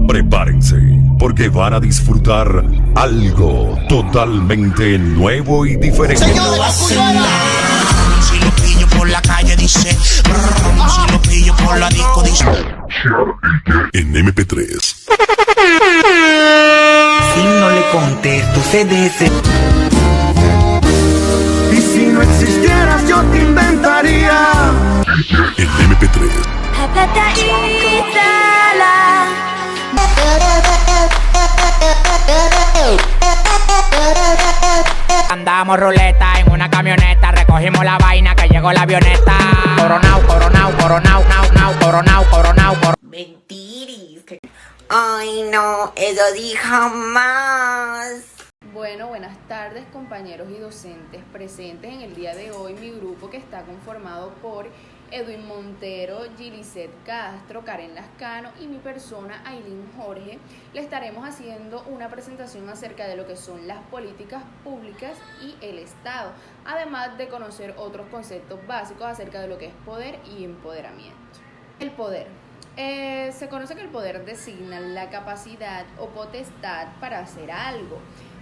Prepárense, porque van a disfrutar algo totalmente nuevo y diferente. Señor, Si lo pillo por la calle dice si lo pillo por la disco dice En MP3. Si no le contesto, se dese. y si no existieras yo te inventaría. En MP3. Andamos ruleta en una camioneta, recogimos la vaina que llegó la avioneta. Coronao, coronao, coronao, coronao. Mentiris. Ay, no, eso sí jamás. Bueno, buenas tardes compañeros y docentes presentes en el día de hoy. Mi grupo, que está conformado por Edwin Montero, Gilicet Castro, Karen Lascano y mi persona, Ailín Jorge, le estaremos haciendo una presentación acerca de lo que son las políticas públicas y el Estado, además de conocer otros conceptos básicos acerca de lo que es poder y empoderamiento. El poder. Se conoce que el poder designa la capacidad o potestad para hacer algo.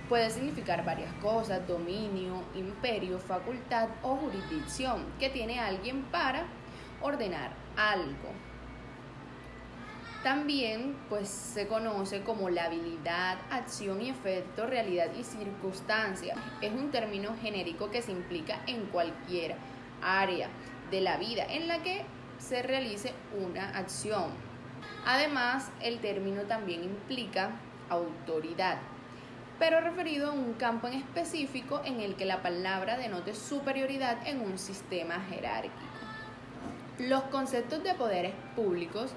Puede significar varias cosas: dominio, imperio, facultad o jurisdicción que tiene alguien para ordenar algo. También se conoce como la habilidad, acción y efecto, realidad y circunstancia. Es un término genérico que se implica en cualquier área de la vida en la que se realice una acción. Además, el término también implica autoridad, pero referido a un campo en específico en el que la palabra denote superioridad en un sistema jerárquico. Los conceptos de poderes públicos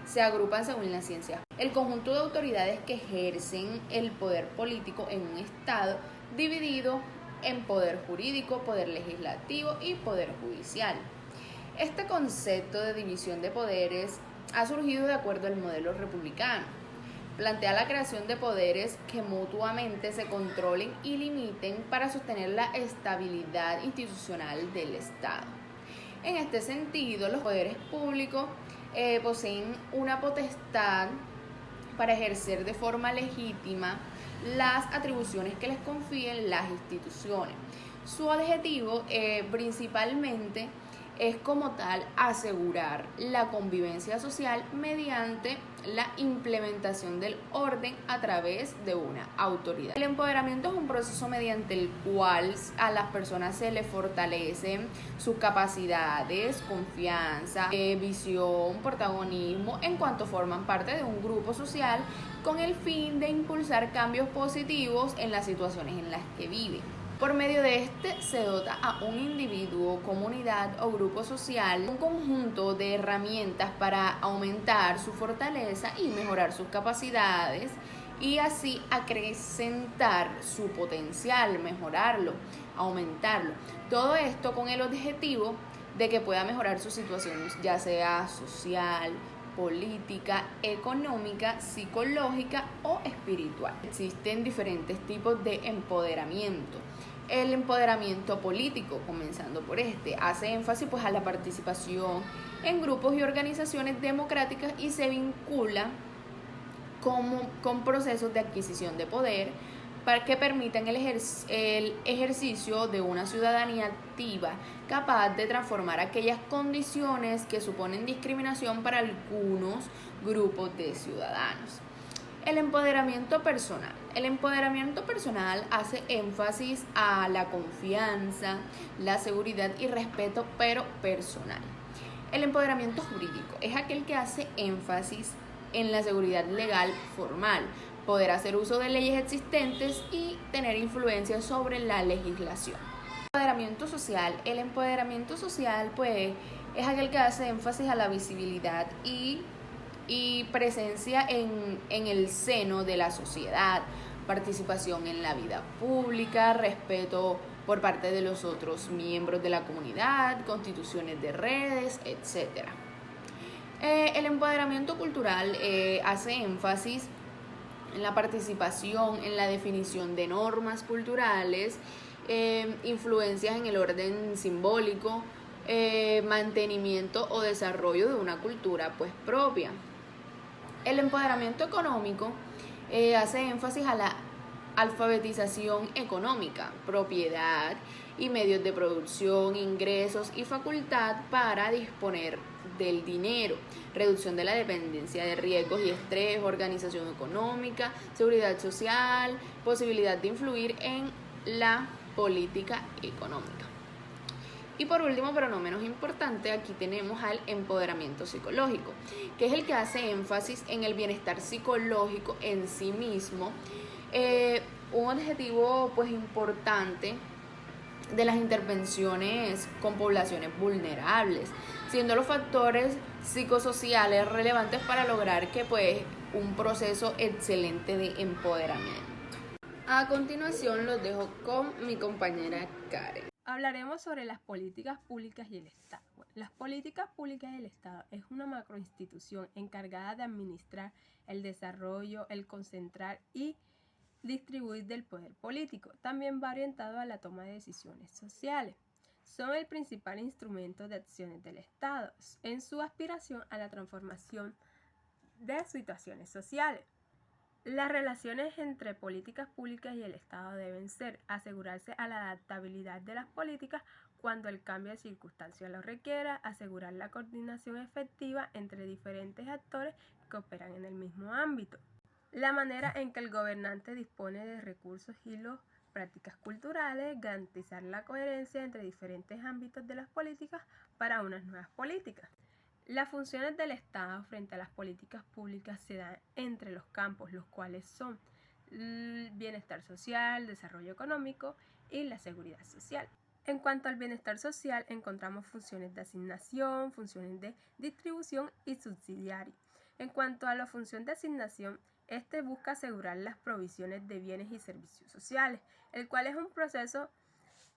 se agrupan según la ciencia. El conjunto de autoridades que ejercen el poder político en un Estado, dividido en poder jurídico, poder legislativo y poder judicial. Este concepto de división de poderes ha surgido de acuerdo al modelo republicano. Plantea la creación de poderes que mutuamente se controlen y limiten para sostener la estabilidad institucional del Estado. En este sentido, los poderes públicos poseen una potestad para ejercer de forma legítima las atribuciones que les confíen las instituciones. Su objetivo principalmente es como tal asegurar la convivencia social mediante la implementación del orden a través de una autoridad. El empoderamiento es un proceso mediante el cual a las personas se les fortalecen sus capacidades, confianza, visión, protagonismo en cuanto forman parte de un grupo social con el fin de impulsar cambios positivos en las situaciones en las que viven. Por medio de este se dota a un individuo, comunidad o grupo social un conjunto de herramientas para aumentar su fortaleza y mejorar sus capacidades y así acrecentar su potencial, mejorarlo, aumentarlo. Todo esto con el objetivo de que pueda mejorar su situación, ya sea social, política, económica, psicológica o espiritual. Existen diferentes tipos de empoderamiento. El empoderamiento político, comenzando por hace énfasis a la participación en grupos y organizaciones democráticas y se vincula con procesos de adquisición de poder para que permitan el ejercicio de una ciudadanía activa capaz de transformar aquellas condiciones que suponen discriminación para algunos grupos de ciudadanos. El empoderamiento personal. El empoderamiento personal hace énfasis a la confianza, la seguridad y respeto, pero personal. El empoderamiento jurídico es aquel que hace énfasis en la seguridad legal formal, poder hacer uso de leyes existentes y tener influencia sobre la legislación. Empoderamiento social. El empoderamiento social es aquel que hace énfasis a la visibilidad y presencia en el seno de la sociedad, participación en la vida pública, respeto por parte de los otros miembros de la comunidad, constituciones de redes, etc. El empoderamiento cultural hace énfasis en la participación, en la definición de normas culturales, influencias en el orden simbólico, mantenimiento o desarrollo de una cultura pues propia. El empoderamiento económico hace énfasis a la alfabetización económica, propiedad y medios de producción, ingresos y facultad para disponer del dinero, reducción de la dependencia de riesgos y estrés, organización económica, seguridad social, posibilidad de influir en la política económica. Y por último, pero no menos importante, aquí tenemos al empoderamiento psicológico, que es el que hace énfasis en el bienestar psicológico en sí mismo, un objetivo pues importante de las intervenciones con poblaciones vulnerables, siendo los factores psicosociales relevantes para lograr que pues un proceso excelente de empoderamiento. A continuación los dejo con mi compañera Karen. Hablaremos sobre las políticas públicas y el Estado. Las políticas públicas y el Estado es una macroinstitución encargada de administrar el desarrollo, el concentrar y distribuir del poder político. También va orientado a la toma de decisiones sociales. Son el principal instrumento de acciones del Estado en su aspiración a la transformación de situaciones sociales. Las relaciones entre políticas públicas y el Estado deben ser asegurarse a la adaptabilidad de las políticas cuando el cambio de circunstancias lo requiera, asegurar la coordinación efectiva entre diferentes actores que operan en el mismo ámbito, la manera en que el gobernante dispone de recursos y las prácticas culturales, garantizar la coherencia entre diferentes ámbitos de las políticas para unas nuevas políticas. Las funciones del Estado frente a las políticas públicas se dan entre los campos, los cuales son el bienestar social, desarrollo económico y la seguridad social. En cuanto al bienestar social, encontramos funciones de asignación, funciones de distribución y subsidiario. En cuanto a la función de asignación, este busca asegurar las provisiones de bienes y servicios sociales, el cual es un proceso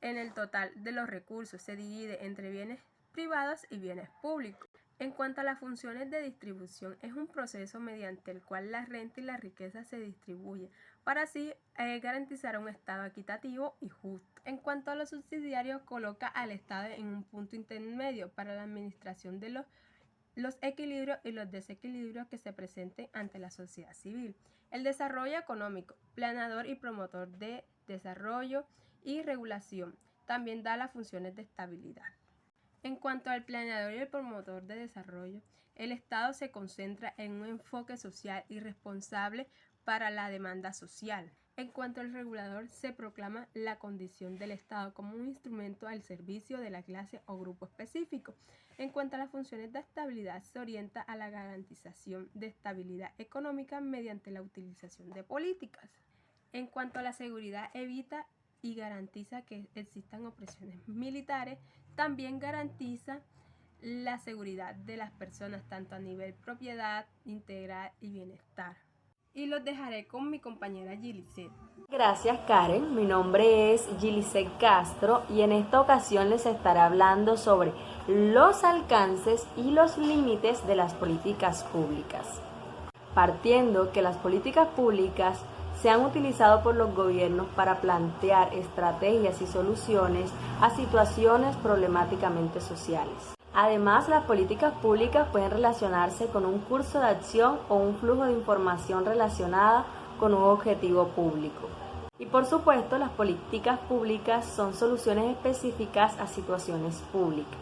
en el total de los recursos, se divide entre bienes privados y bienes públicos. En cuanto a las funciones de distribución, es un proceso mediante el cual la renta y la riqueza se distribuyen para así garantizar un Estado equitativo y justo. En cuanto a los subsidiarios, coloca al Estado en un punto intermedio para la administración de los equilibrios y los desequilibrios que se presenten ante la sociedad civil. El desarrollo económico, planeador y promotor de desarrollo y regulación, también da las funciones de estabilidad. En cuanto al planeador y el promotor de desarrollo, el Estado se concentra en un enfoque social y responsable para la demanda social. En cuanto al regulador, se proclama la condición del Estado como un instrumento al servicio de la clase o grupo específico. En cuanto a las funciones de estabilidad, se orienta a la garantización de estabilidad económica mediante la utilización de políticas. En cuanto a la seguridad, evita y garantiza que existan opresiones militares, también garantiza la seguridad de las personas tanto a nivel propiedad, integral y bienestar. Y los dejaré con mi compañera Gilisette. Gracias Karen, mi nombre es Gilisette Castro y en esta ocasión les estaré hablando sobre los alcances y los límites de las políticas públicas. Partiendo que las políticas públicas se han utilizado por los gobiernos para plantear estrategias y soluciones a situaciones problemáticamente sociales. Además, las políticas públicas pueden relacionarse con un curso de acción o un flujo de información relacionada con un objetivo público. Y por supuesto, las políticas públicas son soluciones específicas a situaciones públicas.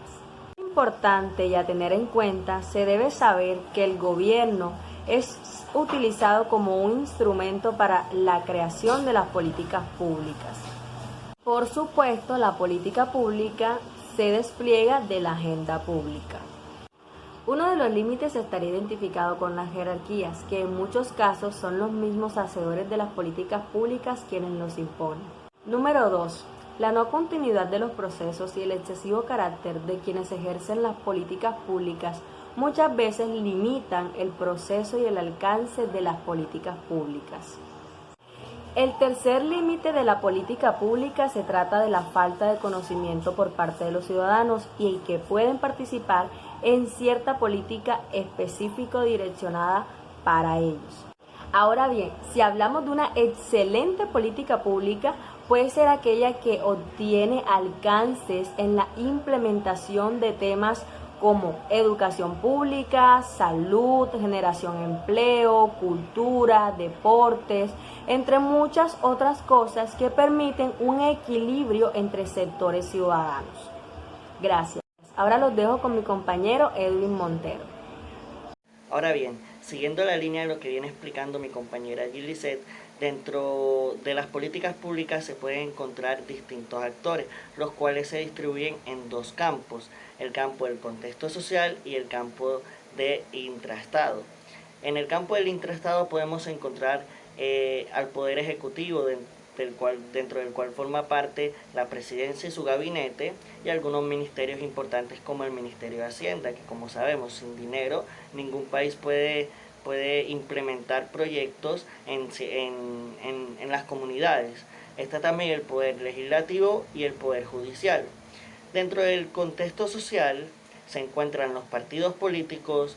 Importante y a tener en cuenta, se debe saber que el gobierno es utilizado como un instrumento para la creación de las políticas públicas. Por supuesto, la política pública se despliega de la agenda pública. Uno de los límites estaría identificado con las jerarquías, que en muchos casos son los mismos hacedores de las políticas públicas quienes los imponen. Número 2. La no continuidad de los procesos y el excesivo carácter de quienes ejercen las políticas públicas muchas veces limitan el proceso y el alcance de las políticas públicas. El tercer límite de la política pública se trata de la falta de conocimiento por parte de los ciudadanos y que pueden participar en cierta política específica direccionada para ellos. Ahora bien, si hablamos de una excelente política pública, puede ser aquella que obtiene alcances en la implementación de temas como educación pública, salud, generación de empleo, cultura, deportes, entre muchas otras cosas que permiten un equilibrio entre sectores ciudadanos. Gracias. Ahora los dejo con mi compañero Edwin Montero. Ahora bien, siguiendo la línea de lo que viene explicando mi compañera Gilisette, dentro de las políticas públicas se pueden encontrar distintos actores, los cuales se distribuyen en dos campos, el campo del contexto social y el campo de intraestado. En el campo del intraestado podemos encontrar al Poder Ejecutivo, dentro del cual forma parte la presidencia y su gabinete, y algunos ministerios importantes como el Ministerio de Hacienda, que como sabemos, sin dinero ningún país puede implementar proyectos en las comunidades. Está también el Poder Legislativo y el Poder Judicial. Dentro del contexto social se encuentran los partidos políticos,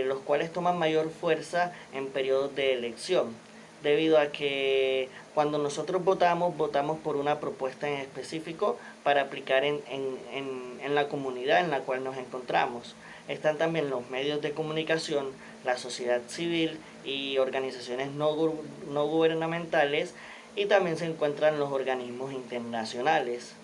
los cuales toman mayor fuerza en periodos de elección, debido a que cuando nosotros votamos por una propuesta en específico para aplicar en la comunidad en la cual nos encontramos. Están también los medios de comunicación, la sociedad civil y organizaciones no gubernamentales, y también se encuentran los organismos internacionales.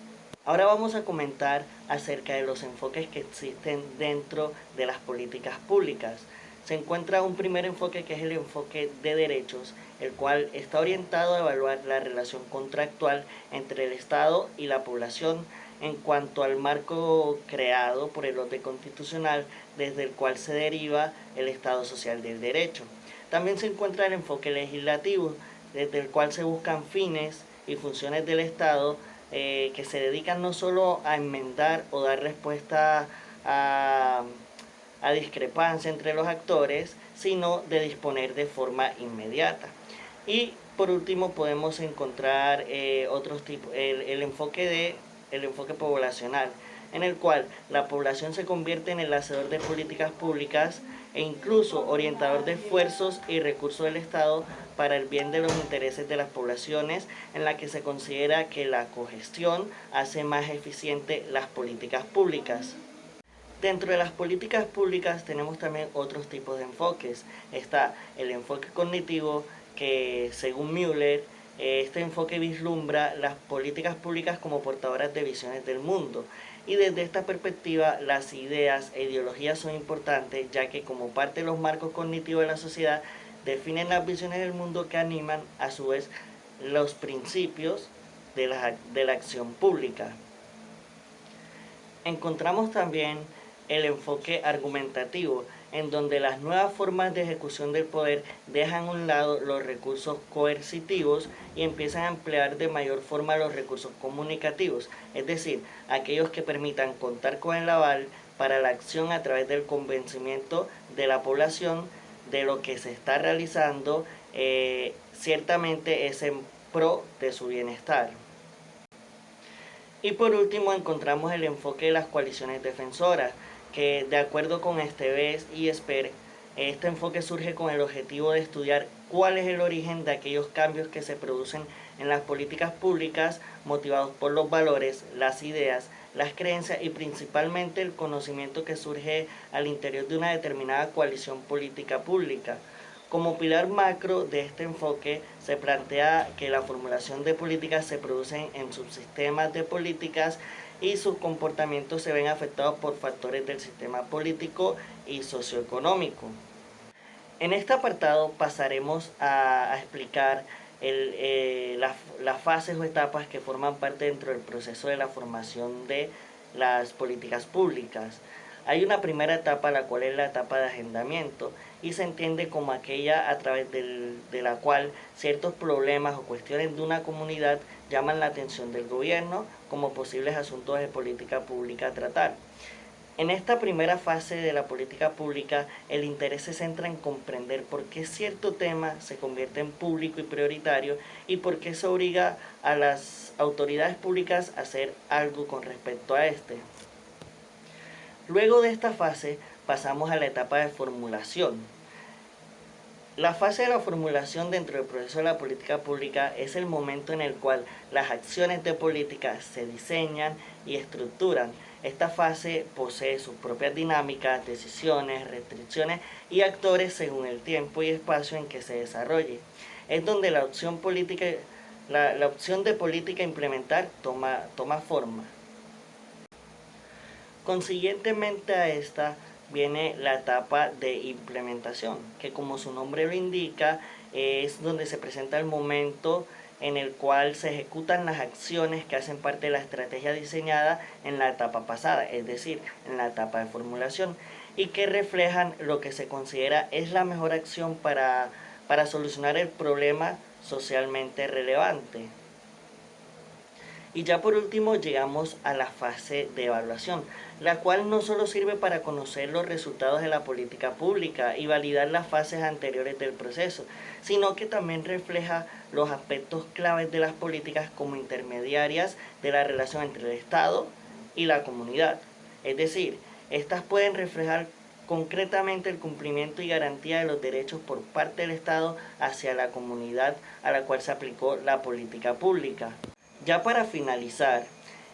Ahora vamos a comentar acerca de los enfoques que existen dentro de las políticas públicas. Se encuentra un primer enfoque que es el enfoque de derechos, el cual está orientado a evaluar la relación contractual entre el Estado y la población en cuanto al marco creado por el orden constitucional desde el cual se deriva el Estado social del derecho. También se encuentra el enfoque legislativo, desde el cual se buscan fines y funciones del Estado que se dedican no solo a enmendar o dar respuesta a discrepancia entre los actores, sino de disponer de forma inmediata. Y por último podemos encontrar otros tipos, el enfoque poblacional, en el cual la población se convierte en el hacedor de políticas públicas e incluso orientador de esfuerzos y recursos del Estado para el bien de los intereses de las poblaciones, en la que se considera que la cogestión hace más eficiente las políticas públicas. Dentro de las políticas públicas tenemos también otros tipos de enfoques. Está el enfoque cognitivo, que según Müller, este enfoque vislumbra las políticas públicas como portadoras de visiones del mundo. Y desde esta perspectiva, las ideas e ideologías son importantes, ya que como parte de los marcos cognitivos de la sociedad, definen las visiones del mundo que animan a su vez los principios de la acción pública. Encontramos también el enfoque argumentativo, en donde las nuevas formas de ejecución del poder dejan a un lado los recursos coercitivos y empiezan a emplear de mayor forma los recursos comunicativos, es decir, aquellos que permitan contar con el aval para la acción a través del convencimiento de la población de lo que se está realizando, ciertamente es en pro de su bienestar. Y por último encontramos el enfoque de las coaliciones defensoras, que de acuerdo con Esteves y Esper, este enfoque surge con el objetivo de estudiar cuál es el origen de aquellos cambios que se producen en las políticas públicas motivados por los valores, las ideas, las creencias y principalmente el conocimiento que surge al interior de una determinada coalición política pública. Como pilar macro de este enfoque se plantea que la formulación de políticas se produce en subsistemas de políticas y sus comportamientos se ven afectados por factores del sistema político y socioeconómico. En este apartado pasaremos a explicar las fases o etapas que forman parte dentro del proceso de la formación de las políticas públicas. Hay una primera etapa, la cual es la etapa de agendamiento, y se entiende como aquella a través de la cual ciertos problemas o cuestiones de una comunidad llaman la atención del gobierno como posibles asuntos de política pública a tratar. En esta primera fase de la política pública, el interés se centra en comprender por qué cierto tema se convierte en público y prioritario y por qué se obliga a las autoridades públicas a hacer algo con respecto a este. Luego de esta fase pasamos a la etapa de formulación. La fase de la formulación dentro del proceso de la política pública es el momento en el cual las acciones de política se diseñan y estructuran. Esta fase posee sus propias dinámicas, decisiones, restricciones y actores según el tiempo y espacio en que se desarrolle. Es donde la opción de política a implementar toma forma. Consiguientemente a esta viene la etapa de implementación, que como su nombre lo indica, es donde se presenta el momento en el cual se ejecutan las acciones que hacen parte de la estrategia diseñada en la etapa pasada, es decir, en la etapa de formulación, y que reflejan lo que se considera es la mejor acción para solucionar el problema socialmente relevante. Y ya por último llegamos a la fase de evaluación, la cual no solo sirve para conocer los resultados de la política pública y validar las fases anteriores del proceso, sino que también refleja los aspectos claves de las políticas como intermediarias de la relación entre el Estado y la comunidad. Es decir, estas pueden reflejar concretamente el cumplimiento y garantía de los derechos por parte del Estado hacia la comunidad a la cual se aplicó la política pública. Ya para finalizar,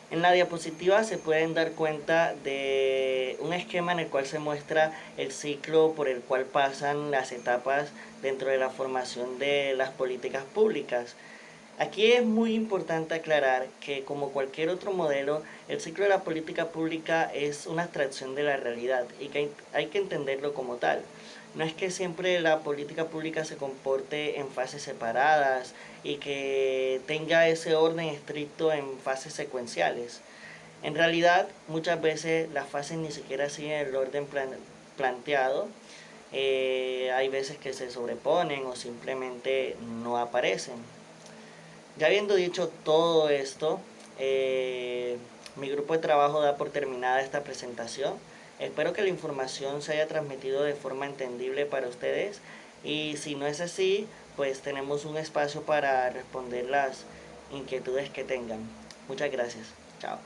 en la diapositiva se pueden dar cuenta de un esquema en el cual se muestra el ciclo por el cual pasan las etapas dentro de la formación de las políticas públicas. Aquí es muy importante aclarar que, como cualquier otro modelo, el ciclo de la política pública es una abstracción de la realidad y que hay que entenderlo como tal. No es que siempre la política pública se comporte en fases separadas y que tenga ese orden estricto en fases secuenciales. En realidad, muchas veces las fases ni siquiera siguen el orden planteado. Hay veces que se sobreponen o simplemente no aparecen. Ya habiendo dicho todo esto, mi grupo de trabajo da por terminada esta presentación. Espero que la información se haya transmitido de forma entendible para ustedes y si no es así, pues tenemos un espacio para responder las inquietudes que tengan. Muchas gracias. Chao.